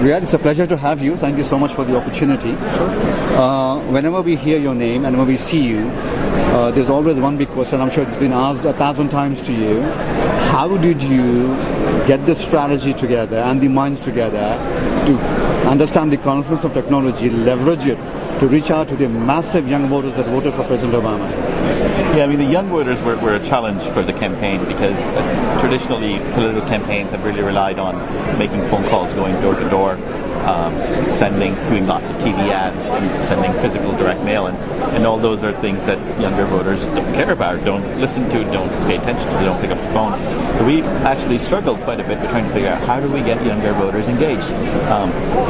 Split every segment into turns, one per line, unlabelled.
Rayid, it's a pleasure to have you. Thank you so much for the opportunity.
Sure.
Whenever we hear your name and when we see you, there's always one big question. I'm sure it's been asked 1,000 times to you. How did you get this strategy together and the minds together to understand the confluence of technology, leverage it to reach out to the massive young voters that voted for President Obama?
Yeah, I mean, the young voters were a challenge for the campaign because traditionally political campaigns have really relied on making phone calls, going door to door, doing lots of TV ads, and sending physical direct mail, and all those are things that younger voters don't care about, don't listen to, don't pay attention to, don't pick up the phone. So we actually struggled quite a bit with trying to figure out how do we get younger voters engaged.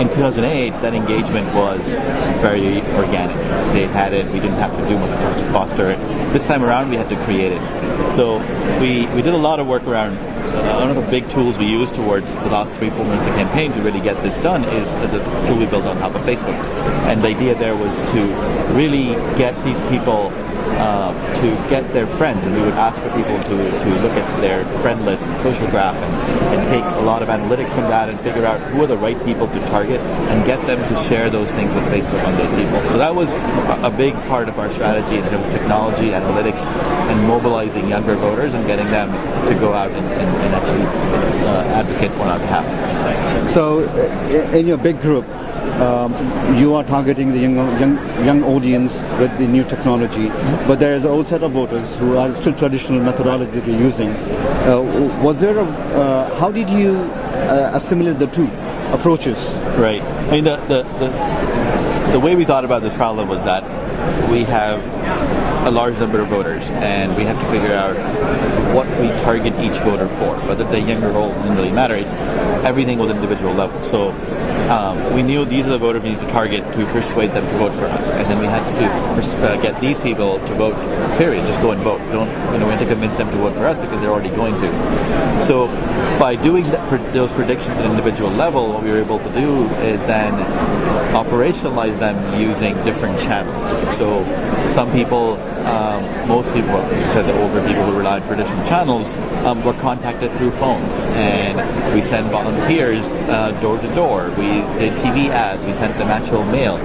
In 2008, that engagement was very organic. They had it. We didn't have to do much just to foster it. This time around, we had to create it. So we did a lot of work around. One of the big tools we used towards the last 3-4 months of the campaign to really get this done is a tool we built on top of Facebook. And the idea there was to really get these people to get their friends, and we would ask for people to look at their friend list and social graph and take a lot of analytics from that and figure out who are the right people to target and get them to share those things with Facebook on those people. So that was a big part of our strategy in terms of technology, analytics, and mobilizing younger voters and getting them to go out and actually advocate on our behalf.
So in your big group, you are targeting the young audience with the new technology, but there is a whole set of voters who are still traditional methodology that you're using. How did you assimilate the two approaches?
Right. I mean, the way we thought about this problem was that we have a large number of voters, and we have to figure out what we target each voter for. Whether they're younger or old doesn't really matter. Everything was individual level. So we knew these are the voters we need to target to persuade them to vote for us, and then we had to get these people to vote. Period. Just go and vote. We have to convince them to vote for us because they're already going to. So by doing those predictions at an individual level, what we were able to do is then operationalize them using different channels. So some people, most people, said the older people who relied on traditional channels, were contacted through phones, and we sent volunteers door to door. We did TV ads. We sent them actual mail.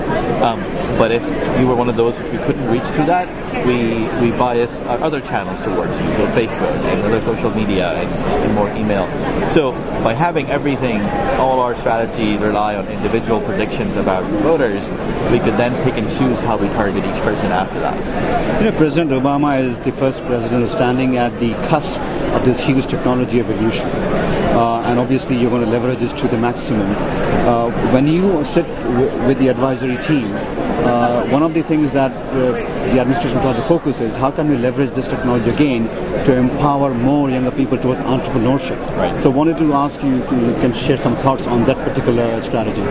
But if you were one of those which we couldn't reach through that, we bias other channels towards you, so Facebook and other social media and more email. So by having everything, all our strategy rely on individual predictions about voters, we could then pick and choose how we target each person after that.
President Obama is the first president standing at the cusp of this huge technology evolution. And obviously you're going to leverage this to the maximum. When you sit with the advisory team, one of the things that the administration tries to focus is how can we leverage this technology again to empower more younger people towards entrepreneurship.
Right.
So I wanted to ask you if you can share some thoughts on that particular strategy.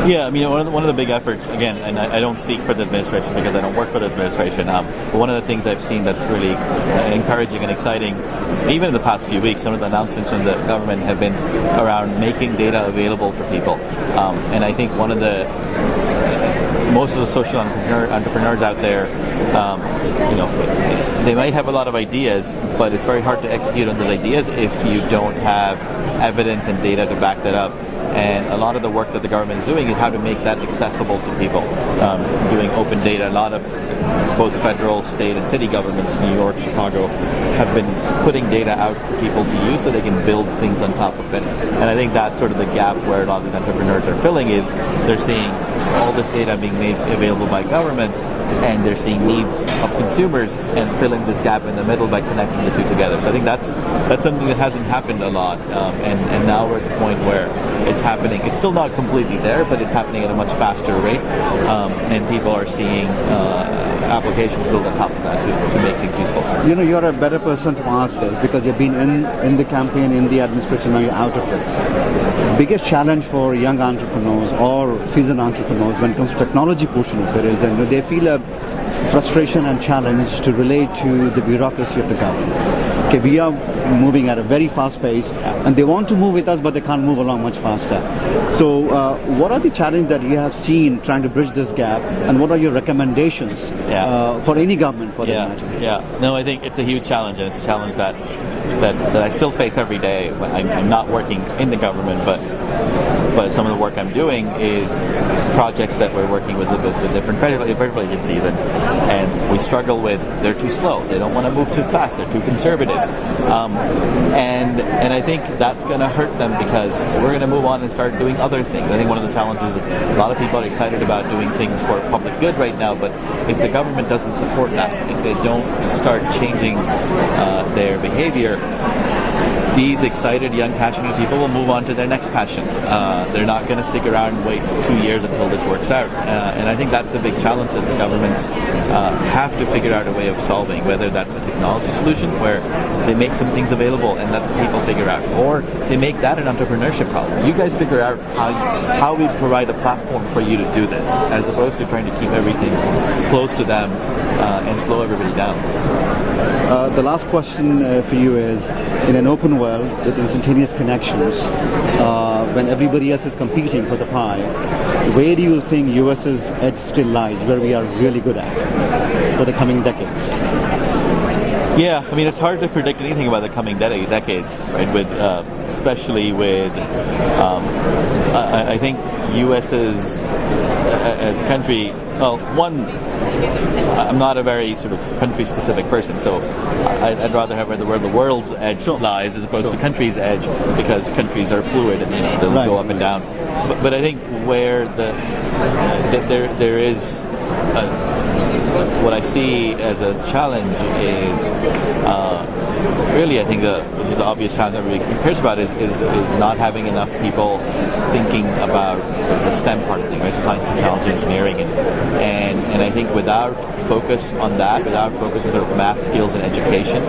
Yeah, I mean, one of the big efforts, again, and I don't speak for the administration because I don't work for the administration, but one of the things I've seen that's really encouraging and exciting, even in the past few weeks, some of the announcements from the government have been around making data available for people. And I think most of the social entrepreneurs out there, they might have a lot of ideas, but it's very hard to execute on those ideas if you don't have evidence and data to back that up. And a lot of the work that the government is doing is how to make that accessible to people. Doing open data, a lot of both federal, state, and city governments, New York, Chicago, have been putting data out for people to use so they can build things on top of it. And I think that's sort of the gap where a lot of these entrepreneurs are filling is they're seeing all this data being made available by governments, and they're seeing needs of consumers and filling this gap in the middle by connecting the two together. So I think that's something that hasn't happened a lot, and now we're at the point where it's happening. It's still not completely there, but it's happening at a much faster rate, and people are seeing applications built on top of that to make things useful.
You're a better person to ask this because you've been in the campaign, in the administration, now you're out of it. Biggest challenge for young entrepreneurs or seasoned entrepreneurs when it comes to technology portion of it is that they feel a frustration and challenge to relate to the bureaucracy of the government. Okay, we are moving at a very fast pace, and they want to move with us, but they can't move along much faster. So what are the challenges that you have seen trying to bridge this gap, and what are your recommendations for any government for that matter?
Yeah, no, I think it's a huge challenge, and it's a challenge that I still face every day. I'm not working in the government, but but some of the work I'm doing is projects that we're working with different federal agencies, and we struggle with, they're too slow, they don't want to move too fast, they're too conservative, and I think that's going to hurt them because we're going to move on and start doing other things. I think one of the challenges, a lot of people are excited about doing things for public good right now, but if the government doesn't support that, if they don't start changing their behavior, these excited, young, passionate people will move on to their next passion. They're not going to stick around and wait 2 years until this works out. And I think that's a big challenge that the governments have to figure out a way of solving, whether that's a technology solution where they make some things available and let the people figure out, or they make that an entrepreneurship problem. You guys figure out how we provide a platform for you to do this, as opposed to trying to keep everything close to them and slow everybody down.
The last question for you is, in an open world with instantaneous connections, when everybody else is competing for the pie, where do you think US's edge still lies, where we are really good at for the coming decades?
Yeah, I mean, it's hard to predict anything about the coming decades, right? With especially with, I think U.S. as a country. Well, one, I'm not a very sort of country-specific person, so I'd rather have where the world's edge lies as opposed to country's edge, because countries are fluid and they'll go up and down. But I think where there is what I see as a challenge is really, I think which is the obvious challenge everybody cares about is not having enough people thinking about the STEM part of things, right? Science, technology, engineering, and I think without focus on that, without focus on sort of math skills and education,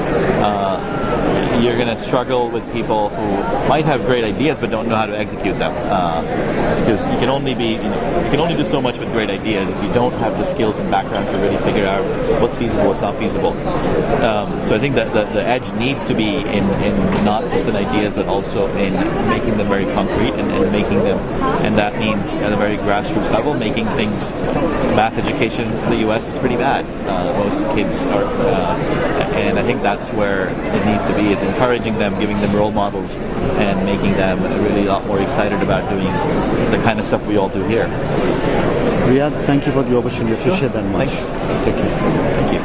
you're going to struggle with people who might have great ideas but don't know how to execute them. Because you can only do so much with great ideas if you don't have the skills and background to really figure out what's feasible, what's not feasible. So I think that the edge needs to be in not just in ideas, but also in making them very concrete and making them, and that means at a very grassroots level, making things. Math education in the U.S. is pretty bad. Most kids are, and I think that's where it needs to be, is encouraging them, giving them role models, and making them really a lot more excited about doing the kind of stuff we all do here.
Rayid, thank you for the opportunity. Appreciate that much.
Thanks.
Thank you.
Thank you.